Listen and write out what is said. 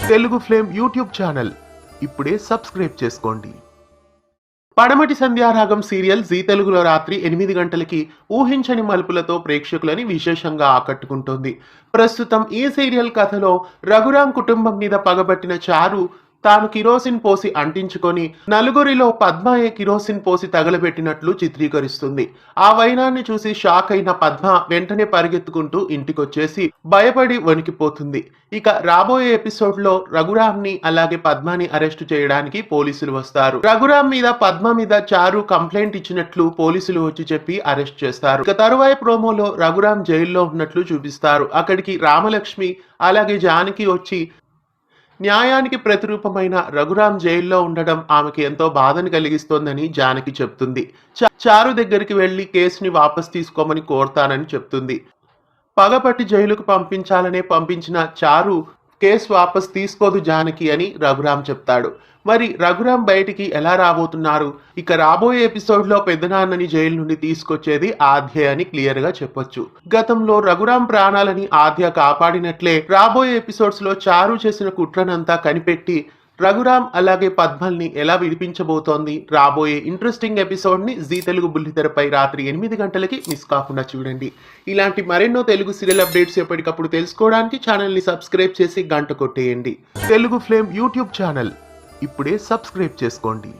Telugu flame YouTube channel ఇప్పుడే subscribe చేసుకోండి. పడమటి సంధ్యారాగం సీరియల్ జీ తెలుగులో రాత్రి 8 గంటలకి ఊహించని మలుపులతో ప్రేక్షకులని విశేషంగా ఆకట్టుకుంటోంది. ప్రస్తుతం ఈ సీరియల్ కథలో రఘురాం కుటుంబం మీద పగబట్టిన చారు తాను కిరోసిన్ పోసి అంటించుకొని నలుగురిలో పద్మయే కిరోసిన్ పోసి తగలబెట్టినట్లు చిత్రీకరిస్తుంది. ఆ వైనాన్ని చూసి షాక్ అయిన పద్మ వెంటనే పరిగెత్తుకుంటూ ఇంటికొచ్చేసి భయపడి వణికిపోతుంది. ఇక రాబోయే ఎపిసోడ్ లో రఘురాంని అలాగే పద్మని అరెస్టు చేయడానికి పోలీసులు వస్తారు. రఘురాం మీద పద్మ మీద చారు కంప్లైంట్ ఇచ్చినట్లు పోలీసులు వచ్చి చెప్పి అరెస్ట్ చేస్తారు. ఇక తరువాయి ప్రోమోలో రఘురాం జైల్లో ఉన్నట్లు చూపిస్తారు. అక్కడికి రామలక్ష్మి అలాగే జానకి వచ్చి న్యాయానికి ప్రతిరూపమైన రఘురాం జైల్లో ఉండడం ఆమెకి ఎంతో బాధను కలిగిస్తోందని జానకి చెప్తుంది. చారు దగ్గరికి వెళ్లి కేసుని వాపస్ తీసుకోమని కోరుతానని చెప్తుంది. పగపట్టి జైలుకు పంపించిన చారు కేసు వాపస్ తీసుకోదు జానకి అని రఘురాం చెప్తాడు. మరి రఘురాం బయటికి ఎలా రాబోతున్నారు? ఇక రాబోయే ఎపిసోడ్ లో పెద్దనాన్నని జైలు నుండి తీసుకొచ్చేది ఆద్య అని క్లియర్ గా చెప్పొచ్చు. గతంలో రఘురాం ప్రాణాలని ఆద్య కాపాడినట్లే రాబోయే ఎపిసోడ్స్ లో చారు చేసిన కుట్రనంతా కనిపెట్టి రఘురాం అలాగే పద్మల్ని ఎలా విడిపించబోతోంది? రాబోయే ఇంట్రెస్టింగ్ ఎపిసోడ్ ని జీ తెలుగు బుల్లితెరపై రాత్రి 8 గంటలకి మిస్ కాకుండా చూడండి. ఇలాంటి మరెన్నో తెలుగు సీరియల్ అప్డేట్స్ ఎప్పటికప్పుడు తెలుసుకోవడానికి ఛానల్ ని సబ్స్క్రైబ్ చేసి గంట కొట్టేయండి. తెలుగు ఫ్లేమ్ యూట్యూబ్ ఛానల్ ఇప్పుడే సబ్స్క్రైబ్ చేసుకోండి.